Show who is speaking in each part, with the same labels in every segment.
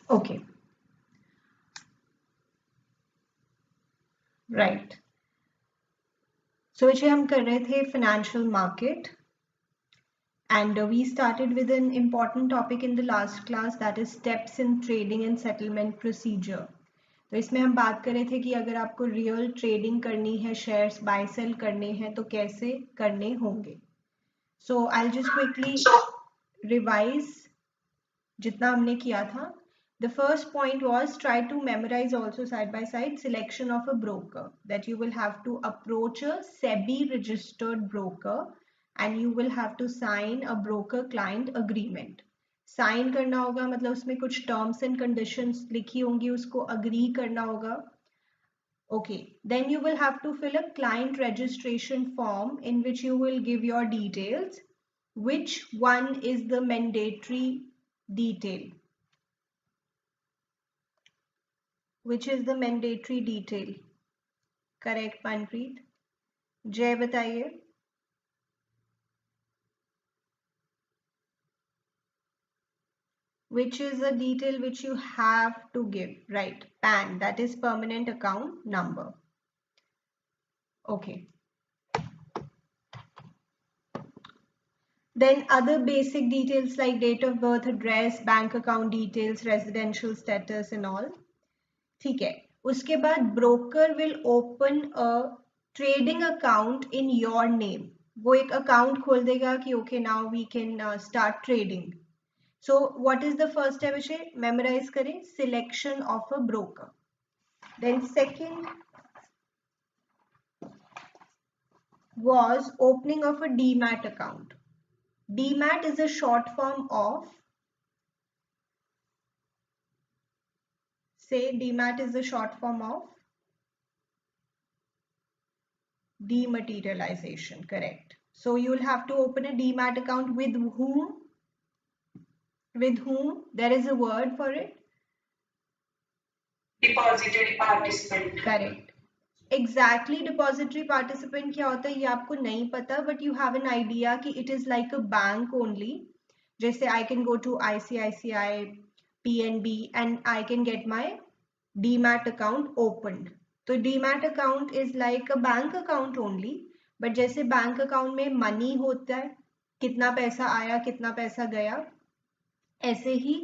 Speaker 1: Okay, right. सो ये हम कर रहे थे financial market, and we started with an important topic in the last class, that is steps in trading and settlement procedure. तो इसमें हम बात कर रहे थे कि अगर आपको रियल ट्रेडिंग करनी है, शेयर्स बाय सेल करने हैं, तो कैसे करने होंगे. सो आई जस्ट क्विकली रिवाइज जितना हमने किया था. The first point was try to memorize also side by side selection of a broker, that you will have to approach a SEBI registered broker and you will have to sign a broker client agreement. Sign करना होगा मतलब उसमें कुछ terms and conditions लिखी होंगी, उसको agree करना होगा. Okay, then you will have to fill a client registration form in which you will give your details. Which one is the mandatory detail? Which is the mandatory detail? Correct, Manpreet. जय बताइए. Which is a detail which you have to give, right? PAN, that is permanent account number. Okay. Then other basic details like date of birth, address, bank account details, residential status and all. ठीक है. उसके बाद broker will open a trading account in your name. वो एक account खोल देगा कि okay now we can start trading. So what is the first step? इसे मेमोराइज करें, selection of a broker. Then second was opening of a demat account. Demat is a short form of, say demat is a short form of dematerialization, correct? So you will have to open a demat account with whom? With whom? There is a word for it.
Speaker 2: Depository participant.
Speaker 1: Correct. Exactly, depository participant क्या होता है ये आपको नहीं पता, but you have an idea कि it is like a bank only. जैसे I can go to ICICI, PNB and I can get my demat account opened. तो demat account is like a bank account only, but जैसे bank account में money होता है, कितना पैसा आया कितना पैसा गया, ऐसे ही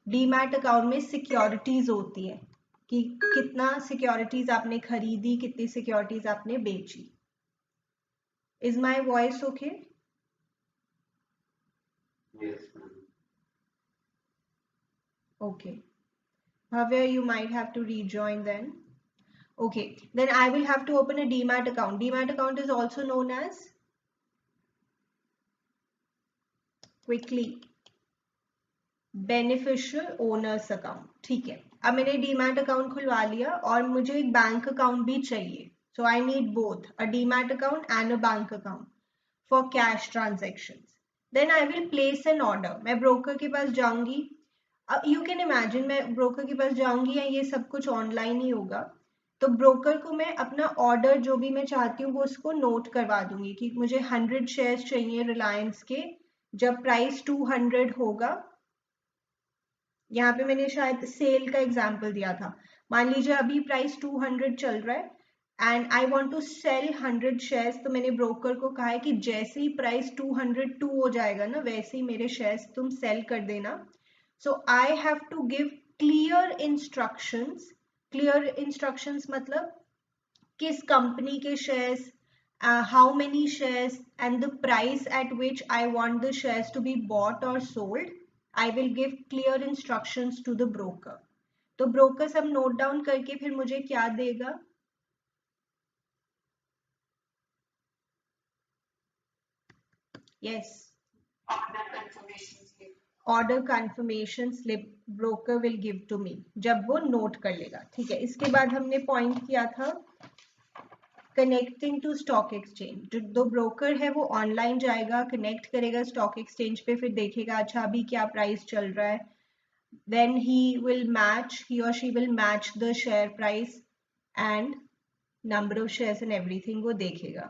Speaker 1: डीमैट अकाउंट में सिक्योरिटीज होती है कि कितना सिक्योरिटीज आपने खरीदी, कितनी सिक्योरिटीज आपने बेची. Is my voice okay?
Speaker 2: Yes, ma'am.
Speaker 1: Okay. Bhavya, you might have to rejoin then. Okay, then I will have to open a demat account. Demat account is also known as, quickly, beneficial owners account. ठीक है, अब मैंने demat account खुलवा लिया और मुझे एक bank account भी चाहिए. So I need both a demat account and a bank account for cash transactions. Then I will place an order. मैं ब्रोकर के पास जाऊंगी. यू कैन इमेजिन मैं ब्रोकर के पास जाऊंगी या ये सब कुछ ऑनलाइन ही होगा. तो ब्रोकर को मैं अपना ऑर्डर जो भी मैं चाहती हूँ वो उसको नोट करवा दूंगी कि मुझे 100 शेयर्स चाहिए रिलायंस के. जब प्राइस 200 होगा, यहाँ पे मैंने शायद सेल का एग्जाम्पल दिया था. मान लीजिए अभी प्राइस 200 चल रहा है and I want to sell 100 shares. तो मैंने ब्रोकर को कहा है कि जैसे ही प्राइस 202 हो जाएगा ना, वैसे ही मेरे शेयर्स तुम सेल कर देना. So I have to give clear instructions. Clear instructions मतलब किस कंपनी के shares, how many shares and the price at which I want the shares to be bought और sold. I will give clear instructions to the broker. तो broker सब note down करके फिर मुझे क्या देगा? Yes.
Speaker 2: Order confirmation slip.
Speaker 1: Order confirmation slip broker will give to me जब वो नोट कर लेगा. ठीक है, इसके बाद हमने पॉइंट किया था कनेक्टिंग टू स्टॉक एक्सचेंज. जो ब्रोकर है वो ऑनलाइन जाएगा, कनेक्ट करेगा स्टॉक एक्सचेंज पे, फिर देखेगा अच्छा अभी क्या प्राइस चल रहा है. Then he or she will match the share price and number of shares and everything वो देखेगा.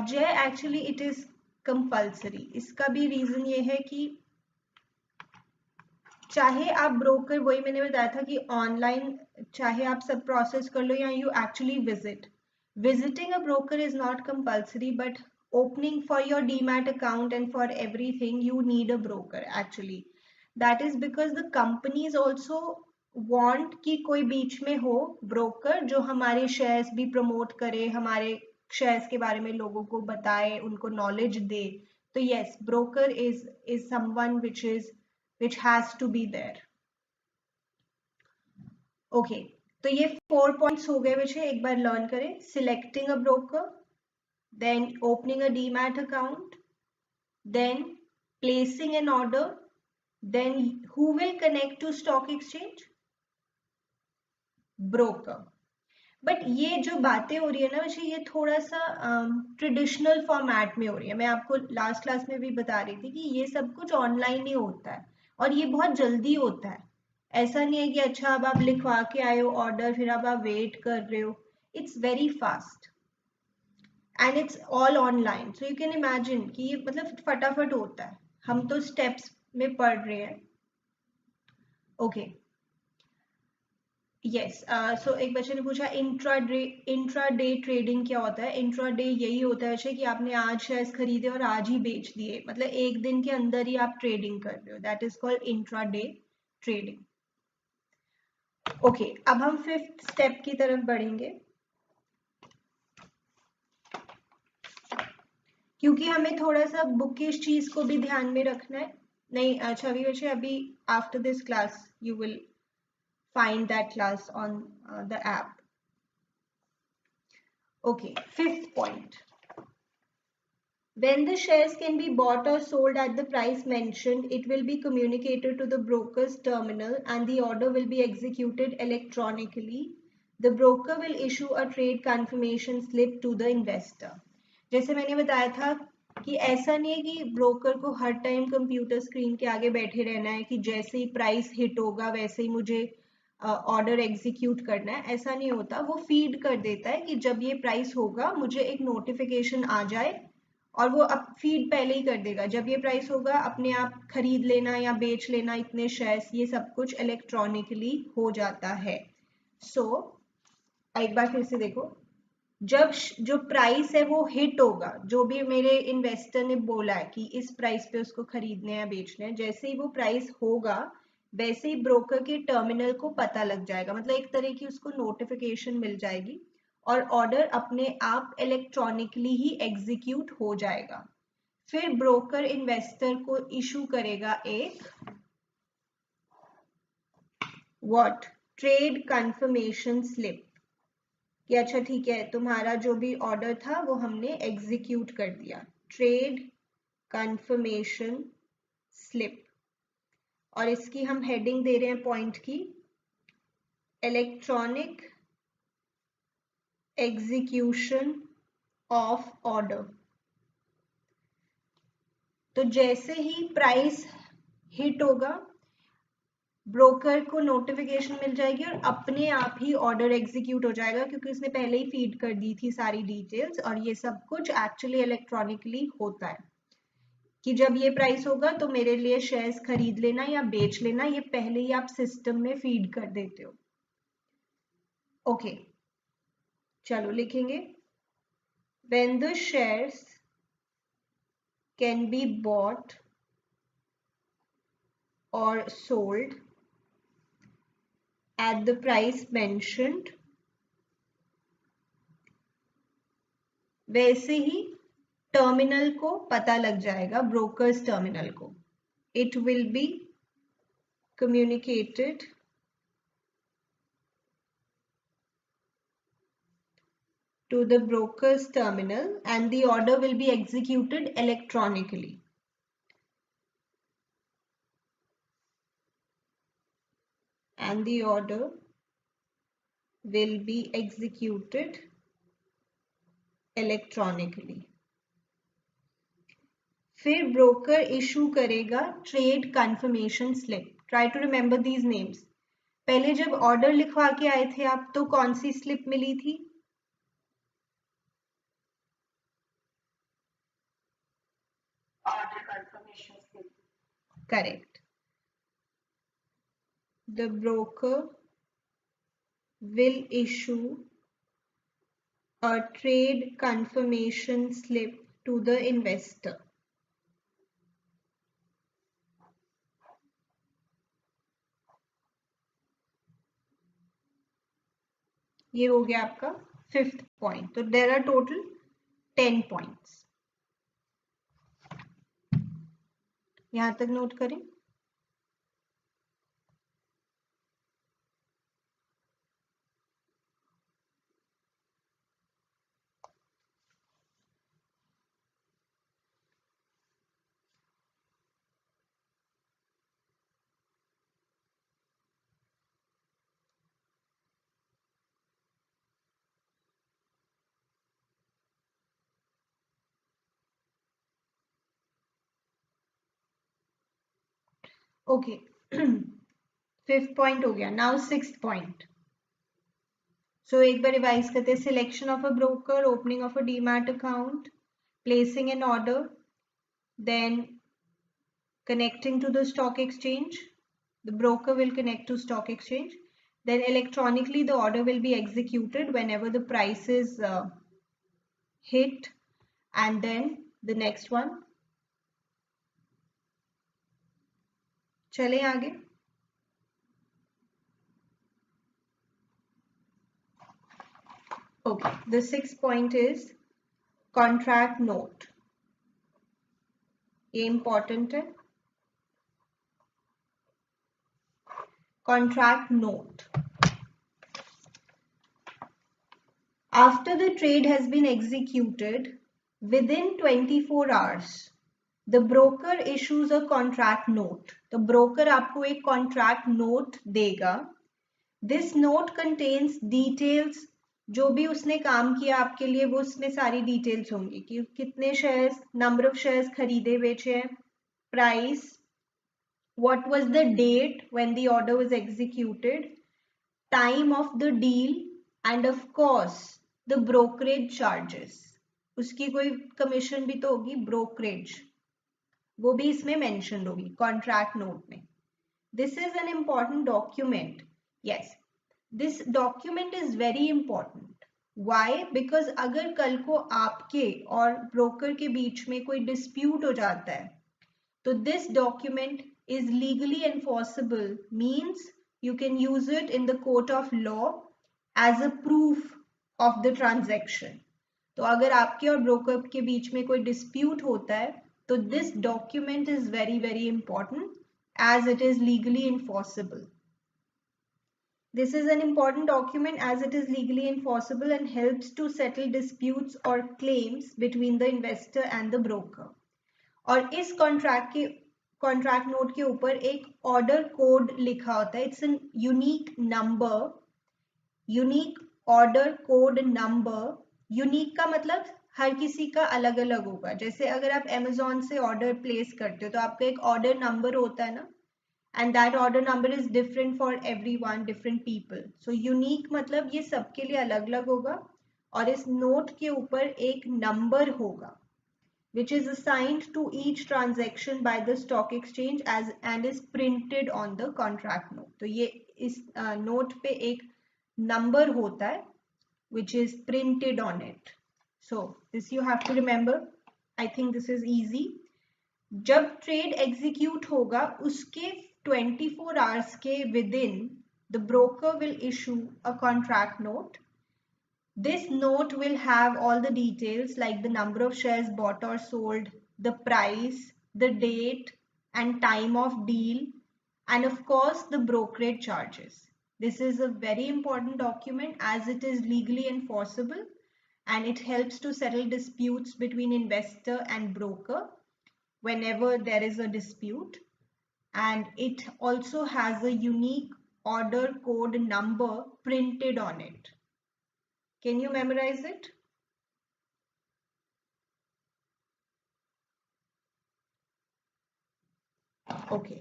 Speaker 1: जय, एक्चुअली इट इज कंपल्सरी. इसका भी रीजन ये है कि चाहे आप ब्रोकर, वही मैंने बताया था कि ऑनलाइन चाहे आप सब प्रोसेस कर लो या you actually visiting a broker is not compulsory, but opening for your demat account and for everything you need a broker actually. That is because the companies also want कि कोई बीच में हो broker जो हमारे shares भी promote करे, हमारे shares के बारे में लोगों को बताए, उनको knowledge दे. तो yes, broker is someone which has to be there. Okay, तो ये 4 points हो गए बच्चे, एक बार learn करें. Selecting a broker, then opening a demat account, then placing an order, then who will connect to stock exchange? Broker. But ये जो बातें हो रही है ना बच्चे, ये थोड़ा सा ट्रेडिशनल फॉर्मेट में हो रही है. मैं आपको लास्ट क्लास में भी बता रही थी कि ये सब कुछ ऑनलाइन ही होता है और ये बहुत जल्दी होता है. ऐसा नहीं है कि अच्छा अब आप लिखवा के आए हो ऑर्डर, फिर अब आप वेट कर रहे हो. It's very fast and it's all online. So you can imagine कि ये मतलब फटाफट होता है. हम तो स्टेप्स में पढ़ रहे हैं. Okay, yes. सो एक बच्चे ने पूछा इंट्राडे ट्रेडिंग क्या होता है. इंट्राडे यही होता है कि आपने आज शेयर्स खरीदे और आज ही बेच दिए, मतलब एक दिन के अंदर ही आप ट्रेडिंग कर रहे हो. That is called intraday trading. Okay, अब हम 5th स्टेप की तरफ बढ़ेंगे क्योंकि हमें थोड़ा सा बुकिश चीज को भी ध्यान में रखना है. नहीं अच्छा अभी बच्चे, अभी after this class you will find that class on the app. Okay, 5th point. When the shares can be bought or sold at the price mentioned, it will be communicated to the broker's terminal and the order will be executed electronically. The broker will issue a trade confirmation slip to the investor. जैसे मैंने बताया था कि ऐसा नहीं है कि broker को हर टाइम कंप्यूटर स्क्रीन के आगे बैठे रहना है कि जैसे ही प्राइस हिट होगा वैसे ही मुझे ऑर्डर एग्जीक्यूट करना है. ऐसा नहीं होता. वो फीड कर देता है कि जब ये प्राइस होगा मुझे एक नोटिफिकेशन आ जाए और वो अब फीड पहले ही कर देगा. जब ये प्राइस होगा अपने आप खरीद लेना या बेच लेना इतने शेयर्स, ये सब कुछ इलेक्ट्रॉनिकली हो जाता है. सो एक बार फिर से देखो, जब जो प्राइस है वो हिट होगा, जो भी मेरे इन्वेस्टर ने बोला है कि इस प्राइस पे उसको खरीदने या बेचने हैं, जैसे ही वो प्राइस होगा वैसे ही ब्रोकर के टर्मिनल को पता लग जाएगा. मतलब एक तरह की उसको नोटिफिकेशन मिल जाएगी और ऑर्डर अपने आप इलेक्ट्रॉनिकली ही एग्जीक्यूट हो जाएगा. फिर ब्रोकर इन्वेस्टर को इशू करेगा एक व्हाट, ट्रेड कंफर्मेशन स्लिप, कि अच्छा ठीक है तुम्हारा जो भी ऑर्डर था वो हमने एग्जीक्यूट कर दिया. Trade confirmation slip. और इसकी हम हेडिंग दे रहे हैं पॉइंट की, इलेक्ट्रॉनिक एग्जीक्यूशन ऑफ ऑर्डर. तो जैसे ही प्राइस हिट होगा ब्रोकर को नोटिफिकेशन मिल जाएगी और अपने आप ही ऑर्डर एग्जीक्यूट हो जाएगा क्योंकि उसने पहले ही फीड कर दी थी सारी डिटेल्स. और ये सब कुछ एक्चुअली इलेक्ट्रॉनिकली होता है कि जब ये प्राइस होगा तो मेरे लिए शेयर्स खरीद लेना या बेच लेना, ये पहले ही आप सिस्टम में फीड कर देते हो. ओके, चलो लिखेंगे. when the shares can be bought or sold at the price mentioned, वैसे ही टर्मिनल को पता लग जाएगा, ब्रोकर्स टर्मिनल को. It will be communicated to the broker's terminal and the order will be executed electronically. And the order will be executed electronically. फिर broker issue करेगा trade confirmation slip. Try to remember these names. पहले जब order लिखवा के आए थे आप तो कौन सी स्लिप मिली थी?
Speaker 2: Order confirmation slip.
Speaker 1: Correct. the broker will issue a trade confirmation slip to the investor. ये हो गया आपका 5th पॉइंट. तो देयर आर टोटल 10 पॉइंट्स. यहां तक नोट करें. ओके. 5th पॉइंट हो गया. Now 6th point. सो एक बार रिवाइज करते हैं. Selection of a broker, opening of a demat account, placing an order, then connecting to the stock exchange. The broker will connect to stock exchange. Then electronically the order will be executed whenever the price is hit. And then the next one. चले आगे. Okay, the 6th point is contract note. ये important है. Contract note. After the trade has been executed, within 24 hours, the broker issues a contract note. तो broker आपको एक contract note देगा. This note contains details. जो भी उसने काम किया आपके लिए वो उसमें सारी डिटेल्स होंगी कि कितने शेयर्स, नंबर ऑफ शेयर्स खरीदे बेचे हैं, price, what was the date when the order was executed, time of the deal, and of course the brokerage charges. उसकी कोई कमीशन भी तो होगी, ब्रोकरेज, वो भी इसमें मेंशन होगी कॉन्ट्रैक्ट नोट में. This is an important document. Yes, this document is very important. Why? Because अगर कल को आपके और ब्रोकर के बीच में कोई डिस्प्यूट हो जाता है तो this document is legally enforceable, means you can use it in the court of law as a proof of the transaction. तो अगर आपके और ब्रोकर के बीच में कोई डिस्प्यूट होता है तो this document is very very important as it is legally enforceable. This is an important document as it is legally enforceable and helps to settle disputes or claims between the investor and the broker. और इस contract note के ऊपर एक order code लिखा होता है. It's an unique number, unique order code number. Unique का मतलब हर किसी का अलग अलग होगा. जैसे अगर आप Amazon से ऑर्डर प्लेस करते हो तो आपका एक ऑर्डर नंबर होता है ना, and that order number is different for everyone, different people. So unique मतलब ये सबके लिए अलग अलग होगा. और इस नोट के ऊपर एक नंबर होगा which is assigned to each transaction by the stock exchange as and is printed on the contract note. तो ये इस नोट पे एक नंबर होता है which is printed on it. So this you have to remember. I think this is easy. जब trade execute होगा उसके 24 hours के within the broker will issue a contract note. This note will have all the details like the number of shares bought or sold, the price, the date and time of deal, and of course the brokerage charges. This is a very important document as it is legally enforceable and it helps to settle disputes between investor and broker whenever there is a dispute. And it also has a unique order code number printed on it. Can you memorize it? Okay.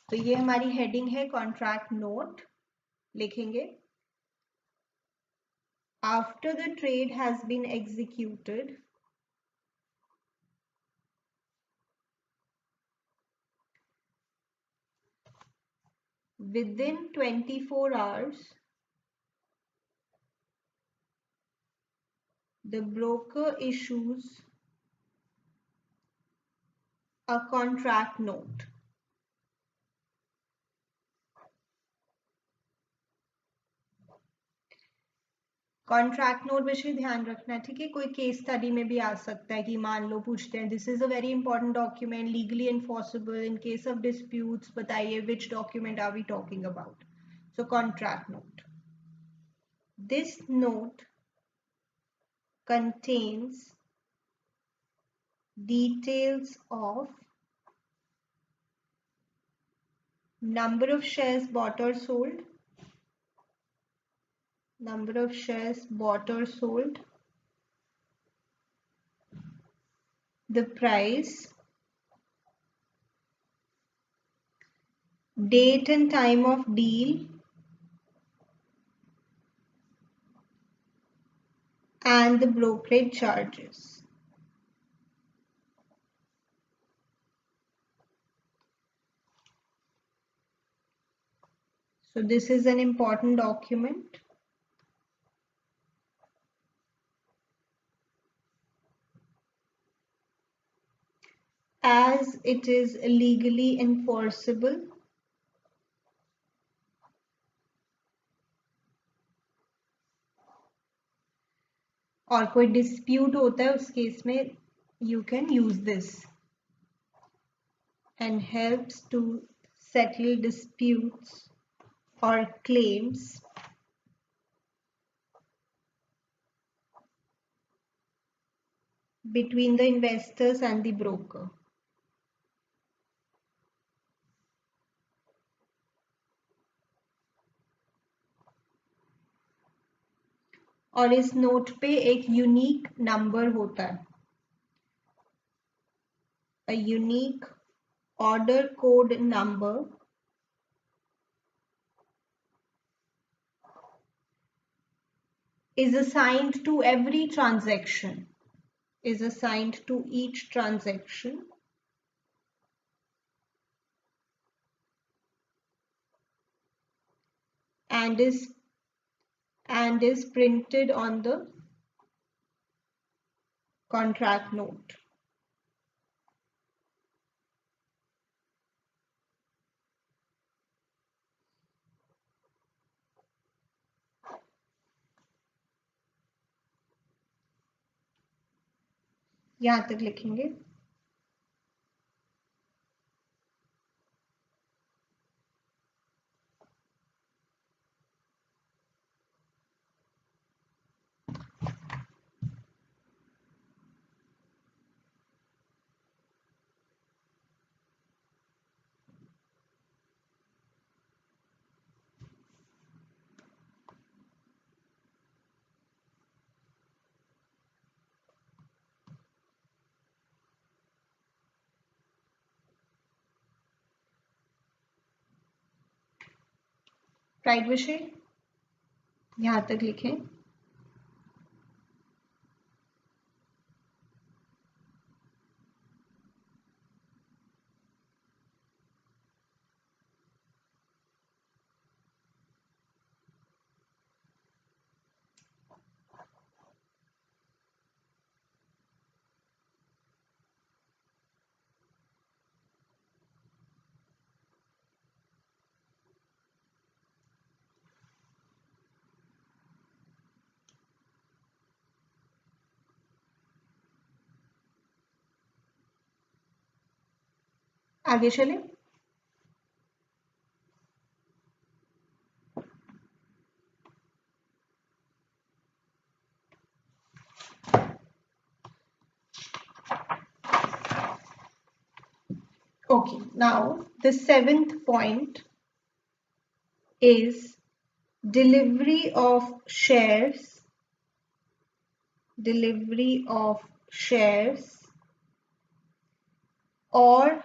Speaker 1: तो ये हमारी heading है contract note. लिखेंगे after the trade has been executed within 24 hours, the broker issues a contract note. Contract note विषय ध्यान रखना है, ठीक है। कोई केस स्टडी में भी आ सकता है कि मान लो पूछते हैं this is a very important document legally enforceable in case of disputes, बताइए which document are we talking about. So contract note, this note contains details of number of shares bought or sold, number of shares bought or sold, the price, date and time of deal, and the brokerage charges. So this is an important document. As it is legally enforceable, और कोई dispute होता है उस case में you can use this and helps to settle disputes or claims between the investors and the broker. और इस note पे एक यूनिक नंबर होता है, a unique order code number is assigned to every transaction, is assigned to each transaction, and is printed on the contract note. यहां तक लिखेंगे। Right विषय, यहां तक लिखें। आगे चले। Okay, now the seventh point is delivery of shares, delivery of shares or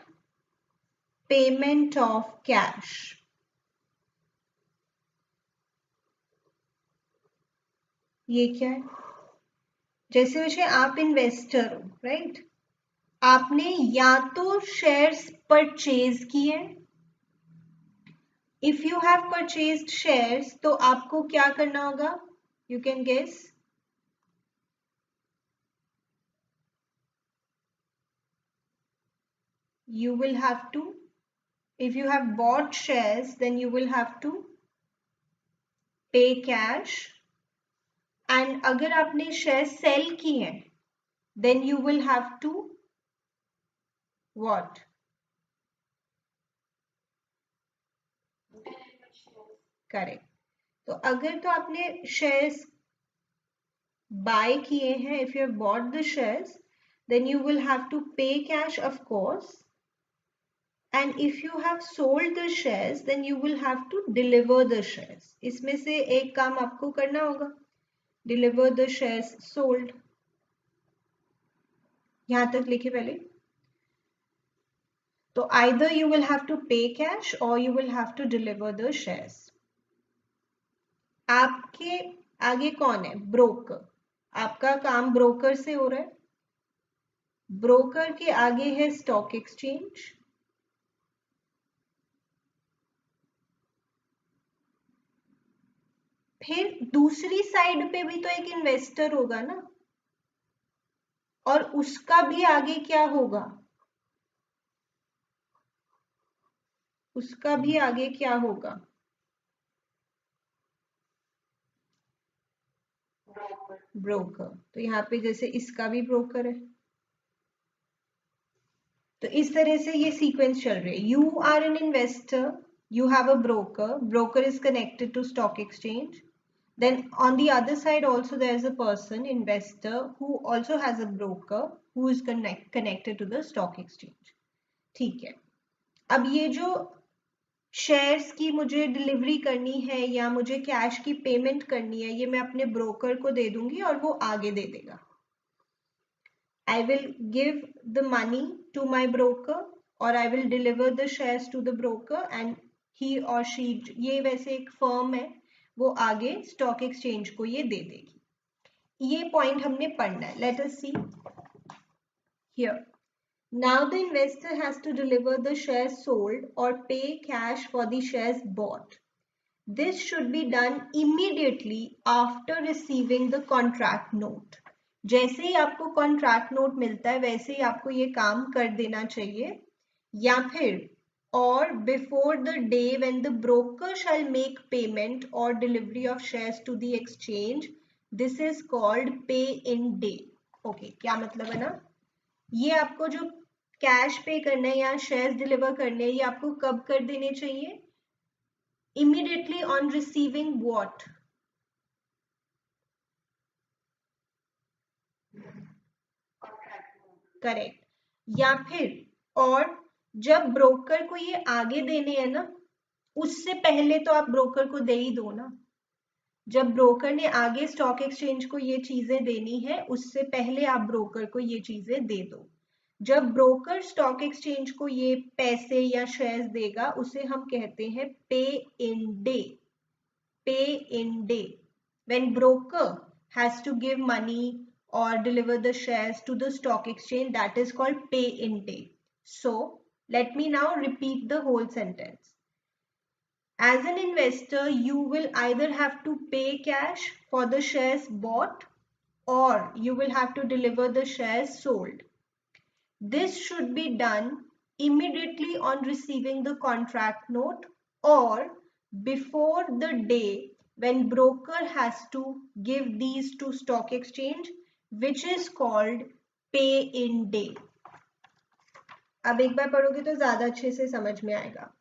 Speaker 1: payment of cash. ये क्या है? जैसे विषय आप इन्वेस्टर हो, राइट? आपने या तो शेयर्स परचेज किए if you have purchased shares तो आपको क्या करना होगा? You can guess. You will have to, if you have bought shares, then you will have to pay cash. And अगर आपने शेयर सेल की हैं, then you will have to what? Correct. तो अगर तो आपने शेयर्स बाय किए हैं, if you have bought the shares, then you will have to pay cash, of course. And if you have sold the shares, then you will have to deliver the shares. इसमें से एक काम आपको करना होगा, deliver the shares sold. यहां तक लिखे पहले. तो either you will have to pay cash or you will have to deliver the shares. आपके आगे कौन है? ब्रोकर. आपका काम ब्रोकर से हो रहा है. ब्रोकर के आगे है स्टॉक एक्सचेंज. फिर दूसरी साइड पे भी तो एक इन्वेस्टर होगा ना, और उसका भी आगे क्या होगा? उसका भी आगे क्या होगा? ब्रोकर. तो यहाँ पे जैसे इसका भी ब्रोकर है, तो इस तरह से ये सीक्वेंस चल रही है. You are an investor, you have a broker is connected to stock exchange. Then on the other side also there is a person, investor, who also has a broker who is connected to the stock exchange. ठीक है. अब ये जो shares की मुझे delivery करनी है या मुझे कैश की पेमेंट करनी है, ये मैं अपने ब्रोकर को दे दूंगी और वो आगे दे देगा. I will give the money to my broker or I will deliver the shares to the broker and he or she, ये वैसे एक फर्म है, वो आगे स्टॉक एक्सचेंज को ये दे देगी. ये पॉइंट हमने पढ़ना है. Let us see here. Now the investor has to deliver the shares sold or pay cash for the shares bought. This should be done immediately after receiving the contract note. जैसे ही आपको contract note मिलता है वैसे ही आपको ये काम कर देना चाहिए. या फिर or before the day when the broker shall make payment or delivery of shares to the exchange. This is called pay in day. Okay, क्या मतलब है ना? ये आपको जो कैश पे करना है या शेयर्स डिलीवर करने हैं, ये आपको कब कर देने चाहिए? Immediately on receiving what? Correct. या फिर और जब ब्रोकर को ये आगे देने हैं ना, उससे पहले तो आप ब्रोकर को दे ही दो ना. जब ब्रोकर ने आगे स्टॉक एक्सचेंज को ये चीजें देनी है, उससे पहले आप ब्रोकर को ये चीजें दे दो. जब ब्रोकर स्टॉक एक्सचेंज को ये पैसे या शेयर्स देगा, उसे हम कहते हैं पे इन डे. पे in day. When broker has to give money or deliver the shares to the stock exchange, that is called pay in day. So let me now repeat the whole sentence. As an investor, you will either have to pay cash for the shares bought or you will have to deliver the shares sold. This should be done immediately on receiving the contract note or before the day when broker has to give these to stock exchange, which is called pay in day. अब एक बार पढ़ोगे तो ज्यादा अच्छे से समझ में आएगा.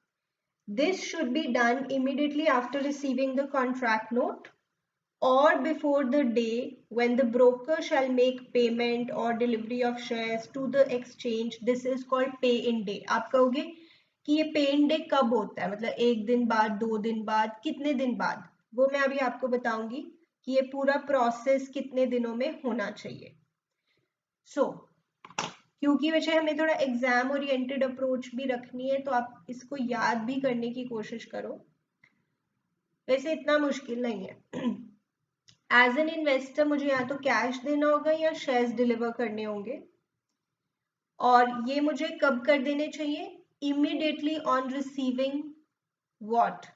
Speaker 1: This should be done immediately after receiving the contract note or before the day when the broker shall make payment or delivery of shares to the exchange. This is called pay in day. आप कहोगे कि ये pay in day कब होता है, मतलब एक दिन बाद, 2 दिन बाद, कितने दिन बाद? वो मैं अभी आपको बताऊंगी कि ये पूरा प्रोसेस कितने दिनों में होना चाहिए. क्योंकि वैसे हमें थोड़ा एग्जाम ओरिएंटेड अप्रोच भी रखनी है, तो आप इसको याद भी करने की कोशिश करो. वैसे इतना मुश्किल नहीं है. एज एन इन्वेस्टर मुझे या तो कैश देना होगा या शेयर्स डिलीवर करने होंगे, और ये मुझे कब कर देने चाहिए? Immediately on receiving What?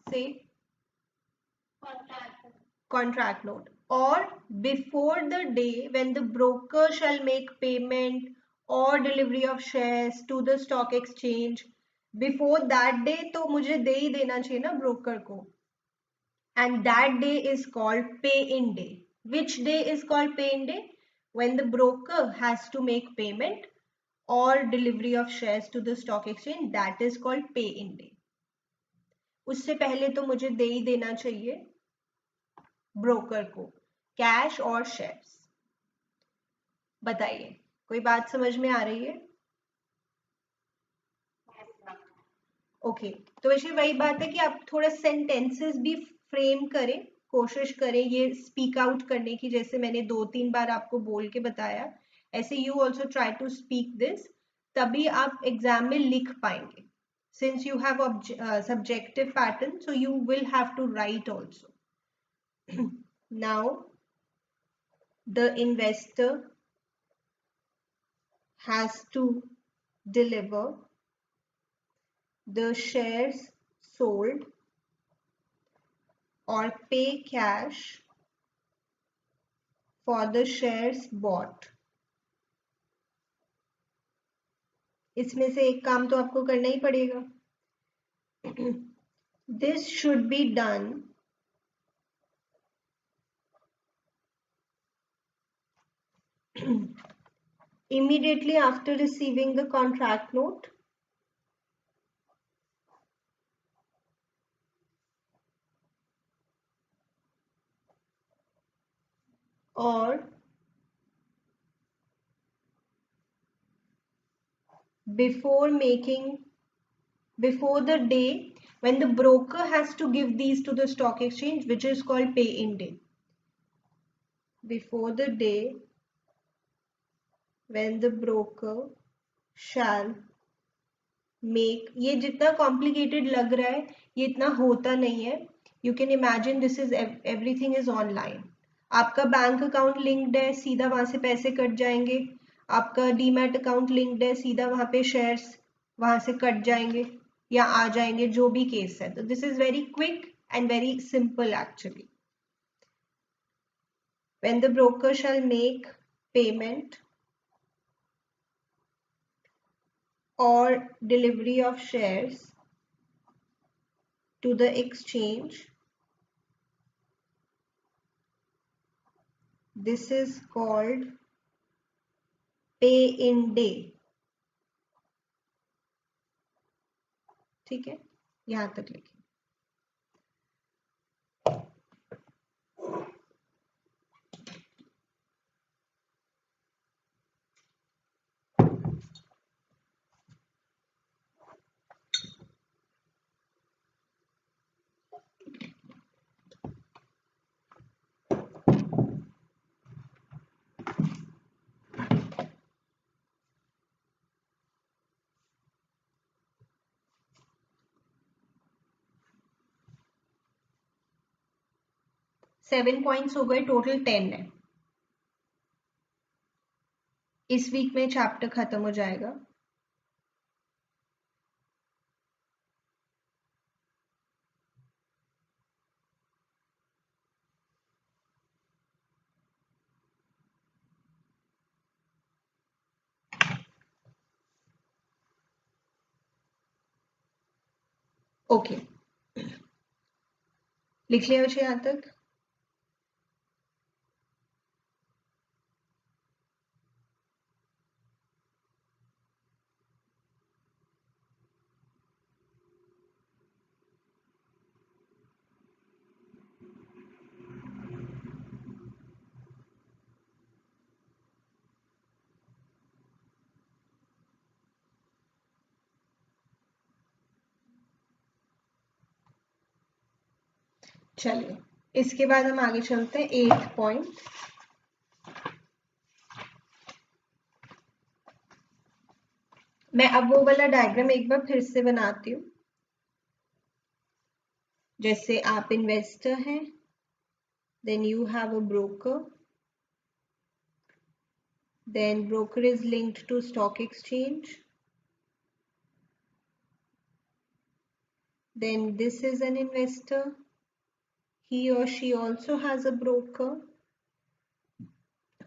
Speaker 1: Say contract note. Or before the day when the broker shall make payment or delivery of shares to the stock exchange. Before that day तो मुझे दे ही देना चाहिए ना broker को. And that day is called pay-in day. Which day is called pay-in day? When the broker has to make payment or delivery of shares to the stock exchange, that is called pay-in day. उससे पहले तो मुझे दे ही देना चाहिए broker को cash और shares. बताइए, कोई बात समझ में आ रही है? ओके तो वैसे वही बात है कि आप थोड़ा सेंटेंसेस भी फ्रेम करें, कोशिश करें ये स्पीक आउट करने की, जैसे मैंने 2-3 बार आपको बोल के बताया, ऐसे you also try to speak this, तभी आप एग्जाम में लिख पाएंगे. Since you have subjective pattern, so you will have to write also. Now, the investor has to deliver the shares sold or pay cash for the shares bought. इसमें से एक काम तो आपको करना ही पड़ेगा. This should be done immediately after receiving the contract note or before the day when the broker has to give these to the stock exchange, which is called pay-in day. Before the day when the broker shall make. ये जितना complicated लग रहा है ये इतना होता नहीं है. You can imagine this is everything is online. आपका बैंक अकाउंट लिंक्ड है, सीधा वहां से पैसे कट जाएंगे. आपका डीमैट अकाउंट लिंक्ड है, सीधा वहां पे शेयर्स वहां से कट जाएंगे या आ जाएंगे, जो भी केस है. तो this is very quick and very simple actually. When the broker shall make payment or delivery of shares to the exchange, this is called pay-in day. ठीक है, यहां तक लिखें. सेवन पॉइंट्स हो गए, टोटल 10 है. इस वीक में चैप्टर खत्म हो जाएगा. ओके लिख लिया बच्चे यहां तक. चलिए इसके बाद हम आगे चलते हैं 8th पॉइंट. मैं अब वो वाला डायग्राम एक बार फिर से बनाती हूँ. जैसे आप इन्वेस्टर हैं, then you have a broker, Then broker is linked to stock exchange. Then this is an investor. He or she also has a broker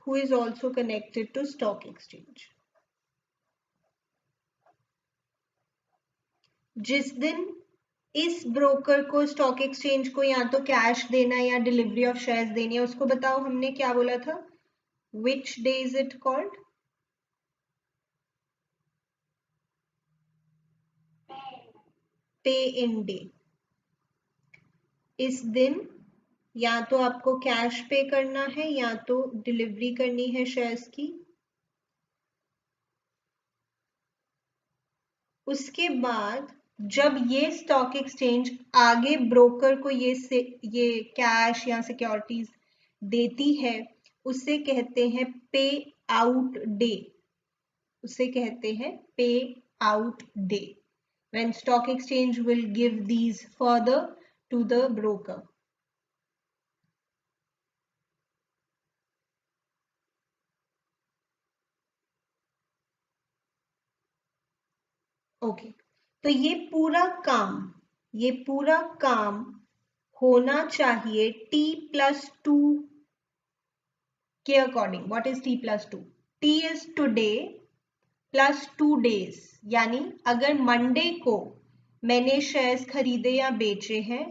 Speaker 1: who is also connected to stock exchange. जिस दिन इस broker को stock exchange को या तो cash देना है या डिलीवरी ऑफ शेयर्स देनी है, उसको बताओ हमने क्या बोला था? Which day is it called? पे इन डे. इस दिन या तो आपको कैश पे करना है या तो डिलीवरी करनी है शेयर्स की. उसके बाद जब ये स्टॉक एक्सचेंज आगे ब्रोकर को ये कैश या सिक्योरिटीज देती है, उसे कहते हैं पे आउट डे. उसे कहते हैं पे out day. When stock exchange will give these further to the broker. Okay, तो ये पूरा काम होना चाहिए T+2 के according. What is T+2? T is today plus 2 days. यानी अगर मंडे को मैंने शेयर्स खरीदे या बेचे हैं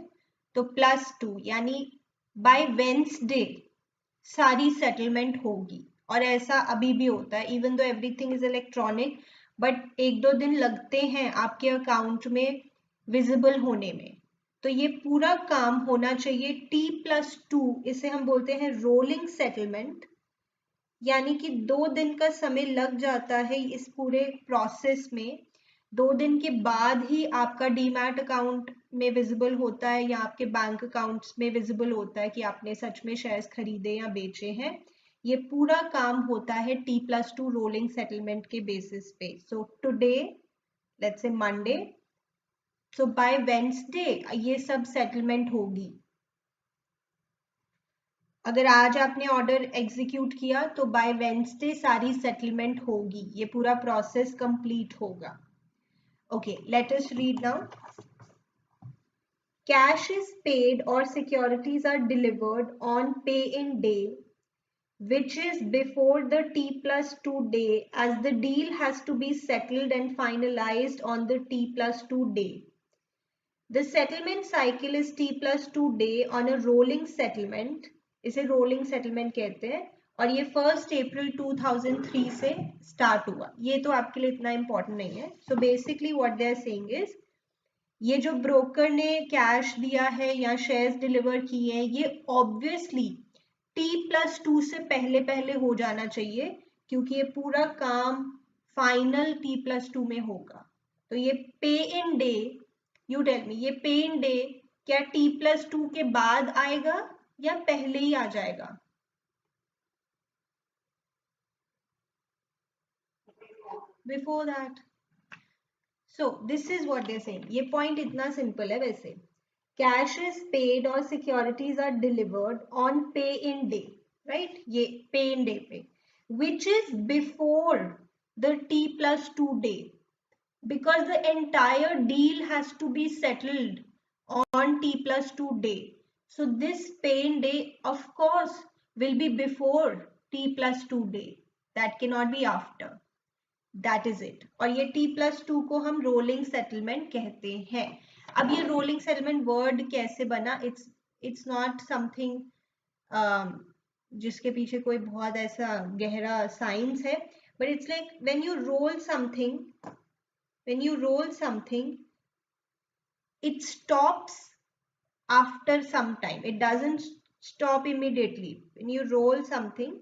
Speaker 1: तो +2, यानी बाय वेंसडे सारी सेटलमेंट होगी. और ऐसा अभी भी होता है, even though everything is electronic, but 1-2 दिन लगते हैं आपके अकाउंट में विजिबल होने में. तो ये पूरा काम होना चाहिए T+2. इसे हम बोलते हैं रोलिंग सेटलमेंट. यानी कि 2 दिन का समय लग जाता है इस पूरे प्रोसेस में. 2 दिन के बाद ही आपका डीमैट अकाउंट में विजिबल होता है या आपके बैंक अकाउंट्स में विजिबल होता है कि आपने सच में शेयर्स खरीदे या बेचे हैं. ये पूरा काम होता है T+2 रोलिंग सेटलमेंट के बेसिस पे. So today, let's say Monday, so by Wednesday ये सब सेटलमेंट होगी. अगर आज आपने ऑर्डर एग्जीक्यूट किया तो बाय वेंसडे सारी सेटलमेंट होगी. ये पूरा प्रोसेस कंप्लीट होगा. Okay, let us read now. Cash is paid और securities are delivered on pay in day which is before the T+2 day, as the deal has to be settled and finalized on the T+2 day. The settlement cycle is T+2 day on a rolling settlement. इसे rolling settlement कहते हैं. और ये 1 अप्रैल 2003 से start हुआ. ये तो आपके लिए इतना इंपॉर्टेंट नहीं है. So basically what they are saying is, ये जो ब्रोकर ने कैश दिया है या शेयर्स डिलीवर किए हैं, ये ऑब्वियसली T+2 से पहले हो जाना चाहिए, क्योंकि ये पूरा काम फाइनल T+2 में होगा. तो ये pay in day, you tell me, ये पे इन डे क्या T+2 के बाद आएगा या पहले ही आ जाएगा? Before that. So this is what they are saying. ये पॉइंट इतना सिंपल है. वैसे कैश इज पेड और securities are delivered on pay in day, right? ये pay in day pay, which is before the T+2 day, because the entire deal has to be settled on T+2 day. So this pay-in day, of course, will be before T+2 day. That cannot be after. That is it. और ये T+2 को हम rolling settlement कहते हैं. अब ये rolling settlement word कैसे बना? It's not something जिसके पीछे कोई बहुत ऐसा गहरा साइंस है, but it's like when you roll something, it stops after some time. It doesn't stop immediately. When you roll something,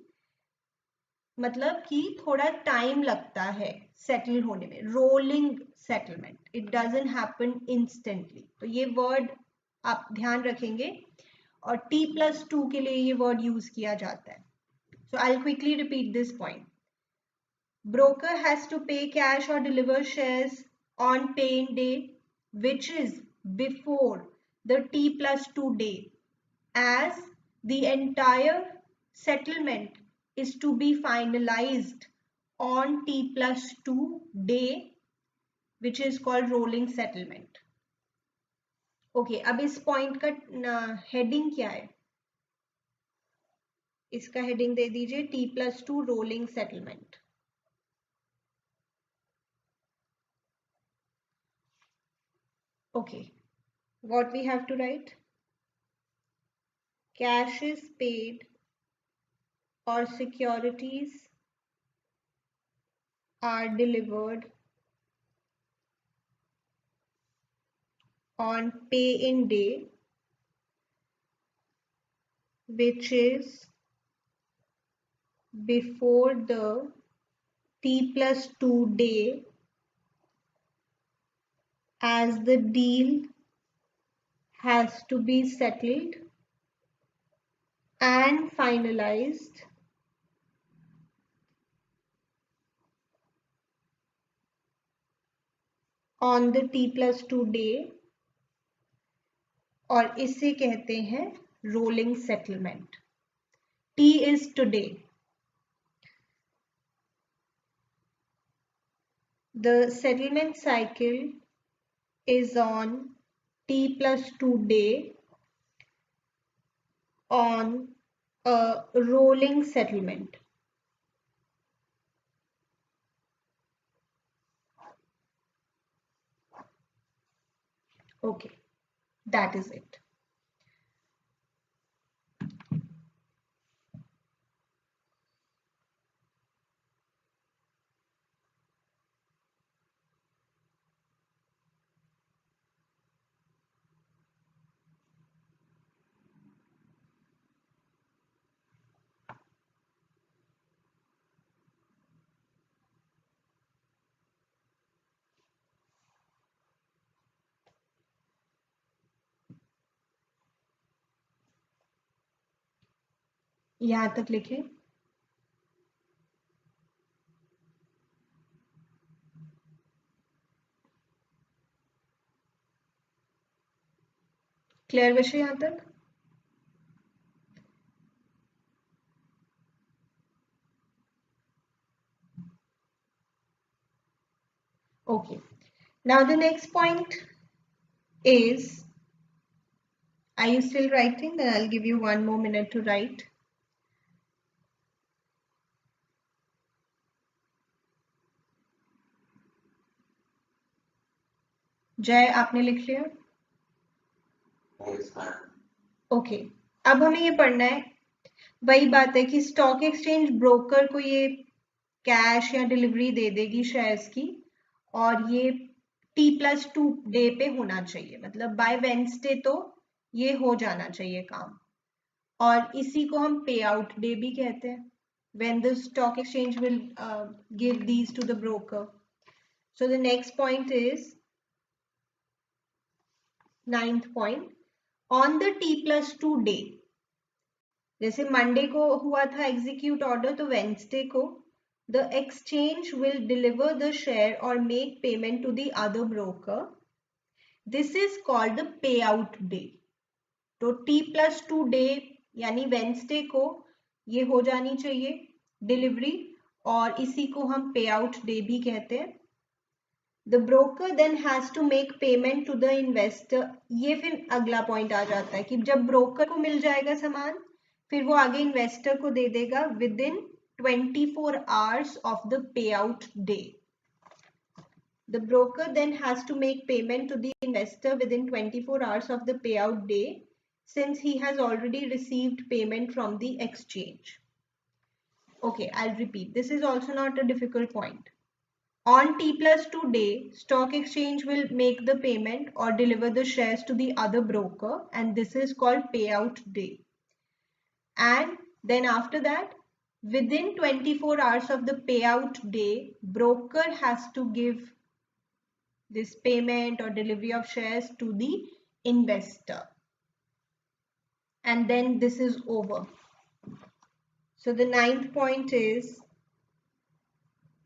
Speaker 1: मतलब कि थोड़ा टाइम लगता है सेटल होने में. Rolling settlement, it doesn't happen instantly. तो ये वर्ड आप ध्यान रखेंगे. और T+2 के लिए ये वर्ड यूज किया जाता है. So I will quickly repeat this point. Broker has to pay cash or deliver shares on pay-in day, which is before the T+2 day, as the entire settlement is to be finalized on T+2 day, which is called rolling settlement. Okay अब इस point का heading क्या है? इसका heading दे दीजिए T+2 rolling settlement. Okay, what we have to write? Cash is paid or securities are delivered on pay-in day, which is before the T+2 day, as the deal has to be settled and finalized on the T+2 day, और इसे कहते हैं rolling settlement. T is today. The settlement cycle is on T+2 day on a rolling settlement. Okay, that is it. यहाँ तक लिखे. Clear विषय यहाँ तक? Okay. Now the next point is, are you still writing? Then I'll give you 1 more minute to write. जय, आपने लिख लिया? ओके, अब हमें ये पढ़ना है. वही बात है कि स्टॉक एक्सचेंज ब्रोकर को ये कैश या डिलीवरी दे देगी शेयर्स की, और ये T+2 डे पे होना चाहिए, मतलब बाय वेंसडे तो ये हो जाना चाहिए काम. और इसी को हम पे आउट डे भी कहते हैं, when the stock exchange will give these to the broker. So the next point is 9th point, on the T+2 day. जैसे मंडे को हुआ था एग्जीक्यूट ऑर्डर, तो वेंसडे को the exchange will deliver the share or make payment to the other broker. This is called the payout day. तो T+2 day यानी Wednesday को ये हो जानी चाहिए डिलीवरी, और इसी को हम पे आउट डे भी कहते हैं. The broker then has to make payment to the investor. ये फिर अगला पॉइंट आ जाता है कि जब ब्रोकर को मिल जाएगा सामान, फिर वो आगे इन्वेस्टर को दे देगा within 24 hours of the payout day. The broker then has to make payment to the investor within 24 hours of the payout day, since he has already received payment from the exchange. Okay, I'll repeat. This is also not a difficult point. On T+2 day, stock exchange will make the payment or deliver the shares to the other broker, and this is called payout day. And then after that, within 24 hours of the payout day, broker has to give this payment or delivery of shares to the investor. And then this is over. So the 9th point is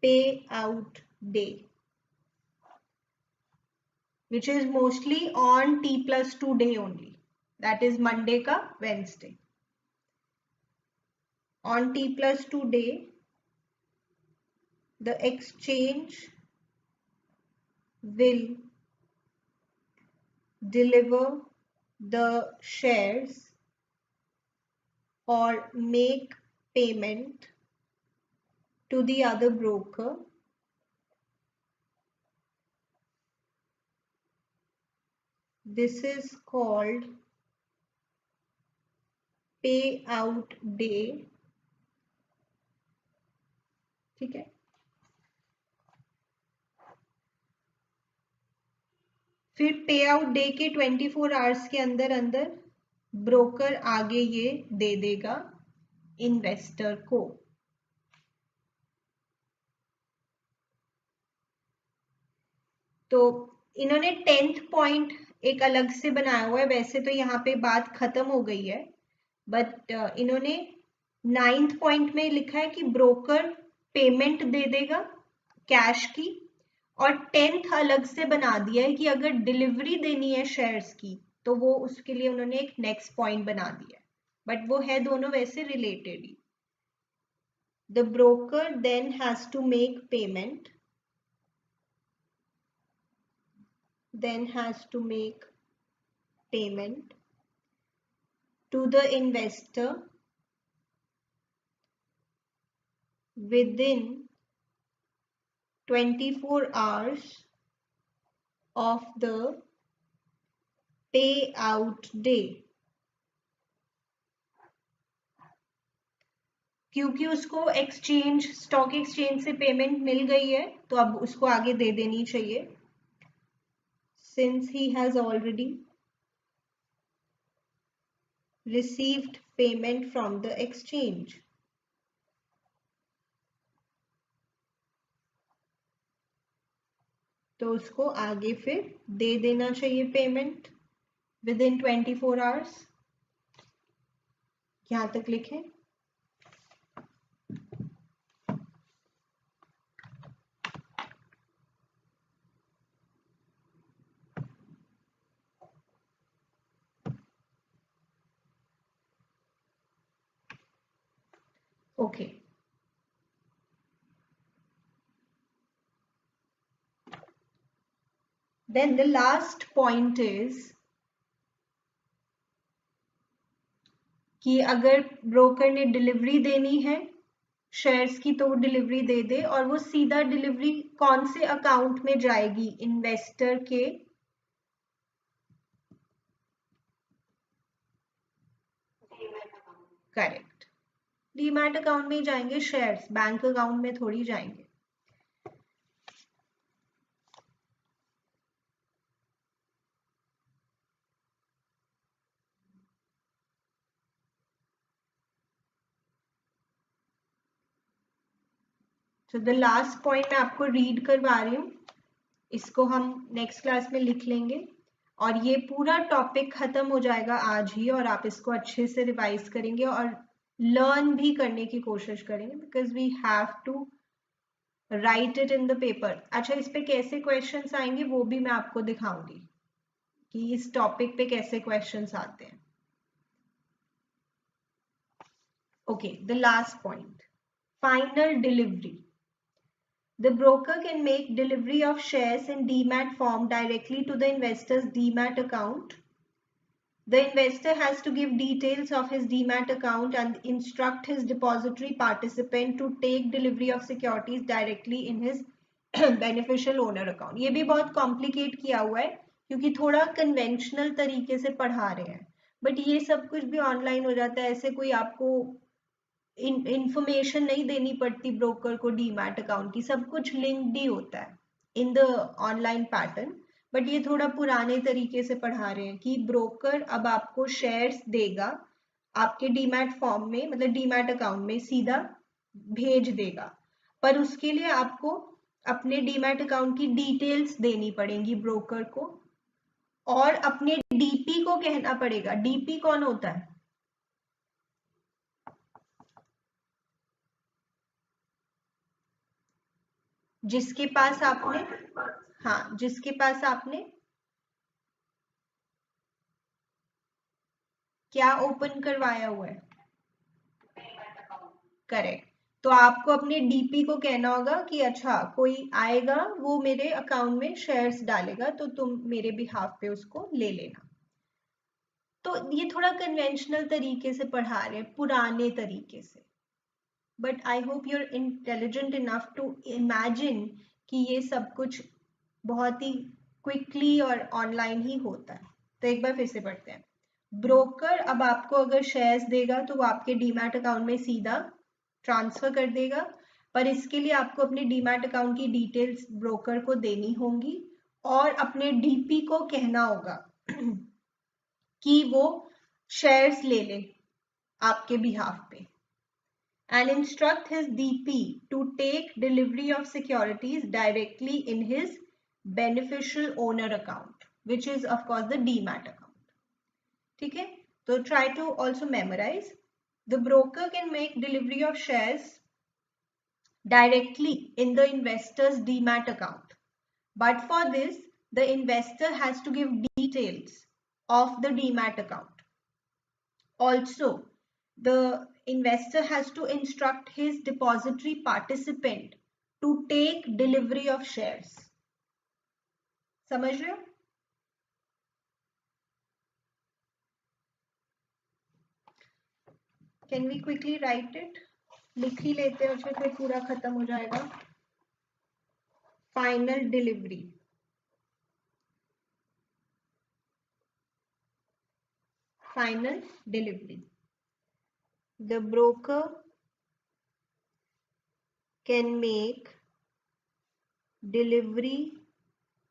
Speaker 1: payout day, which is mostly on T+2 day only. That is Monday ka Wednesday. On T+2 day, the exchange will deliver the shares or make payment to the other broker this is called payout day. ठीक है, फिर पे out day के 24 hours के अंदर अंदर broker आगे ये दे देगा इन्वेस्टर को. तो इन्होंने 10th पॉइंट एक अलग से बनाया हुआ है. वैसे तो यहाँ पे बात खत्म हो गई है, बट इन्होंने 9th पॉइंट में लिखा है कि ब्रोकर पेमेंट दे देगा कैश की, और 10th अलग से बना दिया है कि अगर डिलीवरी देनी है शेयर्स की तो वो उसके लिए उन्होंने एक नेक्स्ट पॉइंट बना दिया है, बट वो है दोनों वैसे रिलेटेड ही. The broker then has to make payment, to the investor within 24 hours of the payout day. क्योंकि उसको स्टॉक एक्सचेंज से पेमेंट मिल गई है तो अब उसको आगे दे देनी चाहिए, since he has already received payment from the exchange. तो उसको आगे फिर दे देना चाहिए पेमेंट within 24 hours. यहां तक लिखें. Okay. Then the last point is कि अगर ब्रोकर ने डिलीवरी देनी है शेयर्स की तो वो डिलीवरी दे दे, और वो सीधा डिलीवरी कौन से अकाउंट में जाएगी, इन्वेस्टर के करेक्ट डीमैट अकाउंट में ही जाएंगे शेयर्स, बैंक अकाउंट में थोड़ी जाएंगे. तो द लास्ट पॉइंट मैं आपको रीड करवा रही हूँ, इसको हम नेक्स्ट क्लास में लिख लेंगे और ये पूरा टॉपिक खत्म हो जाएगा आज ही, और आप इसको अच्छे से रिवाइज करेंगे और लर्न भी करने की कोशिश करेंगे, because we have to write it in the paper. अच्छा, इस पे कैसे क्वेश्चंस आएंगे वो भी मैं आपको दिखाऊंगी कि इस टॉपिक पे कैसे क्वेश्चंस आते हैं. Okay, the last point, final delivery. The broker can make delivery of shares in DMAT form directly to the investor's DMAT account. The investor has to give details of his DMAT account and instruct his depository participant to take delivery of securities directly in his beneficial owner account. ये भी बहुत complicate किया हुआ है क्योंकि थोड़ा conventional तरीके से पढ़ा रहे हैं, बट ये सब कुछ भी ऑनलाइन हो जाता है. ऐसे कोई आपको इंफॉर्मेशन नहीं देनी पड़ती ब्रोकर को डीमैट अकाउंट की, सब कुछ लिंक्ड ही होता है in the online pattern. But ये थोड़ा पुराने तरीके से पढ़ा रहे हैं कि ब्रोकर अब आपको शेयर्स देगा आपके डीमैट फॉर्म में, मतलब डीमैट अकाउंट में सीधा भेज देगा, पर उसके लिए आपको अपने डीमैट अकाउंट की डिटेल्स देनी पड़ेंगी ब्रोकर को, और अपने डीपी को कहना पड़ेगा. डीपी कौन होता है? जिसके पास आपने, हाँ, जिसके पास आपने क्या ओपन करवाया हुआ है, करेक्ट. तो आपको अपने डीपी को कहना होगा कि अच्छा कोई आएगा वो मेरे अकाउंट में शेयर्स डालेगा तो तुम मेरे बिहाफ पे उसको ले लेना। तो ये थोड़ा कन्वेंशनल तरीके से पढ़ा रहे हैं, पुराने तरीके से, but I hope you are intelligent enough to imagine कि ये सब कुछ बहुत ही क्विकली और ऑनलाइन ही होता है। तो एक बार फिर से पढ़ते हैं। ब्रोकर अब आपको अगर शेयर्स देगा तो वो आपके डीमैट अकाउंट में सीधा ट्रांसफर कर देगा, पर इसके लिए आपको अपने डीमैट अकाउंट की डिटेल्स ब्रोकर को देनी होंगी और अपने डीपी को कहना होगा कि वो शेयर्स ले ले आपके बिहाफ पे, and instruct his DP to take delivery of securities directly in his beneficial owner account, which is of course the demat account. ठीक है, तो try to also memorize. The broker can make delivery of shares directly in the investor's demat account, but for this the investor has to give details of the demat account. Also, the investor has to instruct his depository participant to take delivery of shares. समझ रहे हो? Can we quickly write it? लिख ही लेते हैं, फिर पूरा खत्म हो जाएगा. Final delivery. Final delivery. The broker can make delivery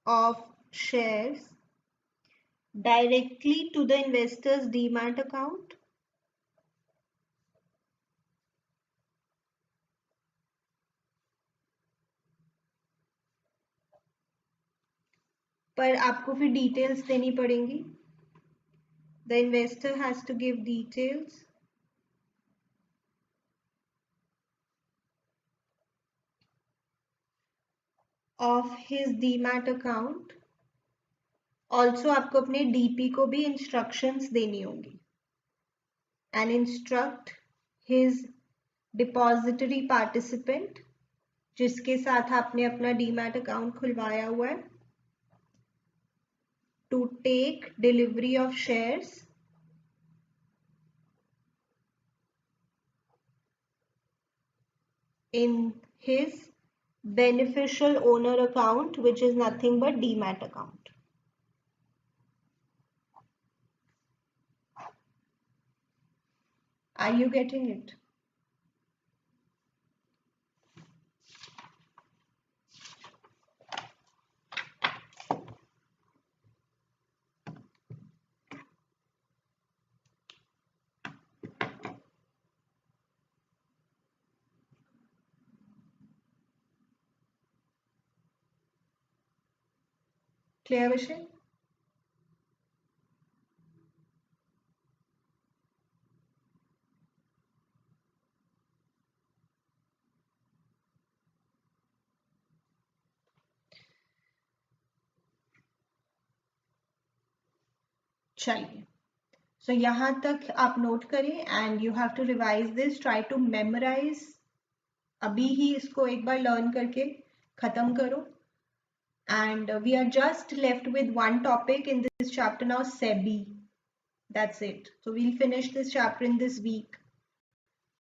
Speaker 1: of shares directly to the investor's demat account पर आपको फिर डिटेल्स देनी पड़ेंगी. The investor has to give details of his demat account. Also आपको अपने DP को भी instructions देनी होंगी. And instruct his depository participant जिसके साथ आपने अपना डीमैट अकाउंट खुलवाया हुआ है to take delivery of shares in his beneficial owner account, which is nothing but demat account. Are you getting it? Clear विषय? चलिए, सो यहाँ तक आप नोट करें and you have to revise this, try to memorise. अभी ही इसको एक बार लर्न करके खत्म करो. And we are just left with one topic in this chapter now, SEBI. That's it. So we'll finish this chapter in this week.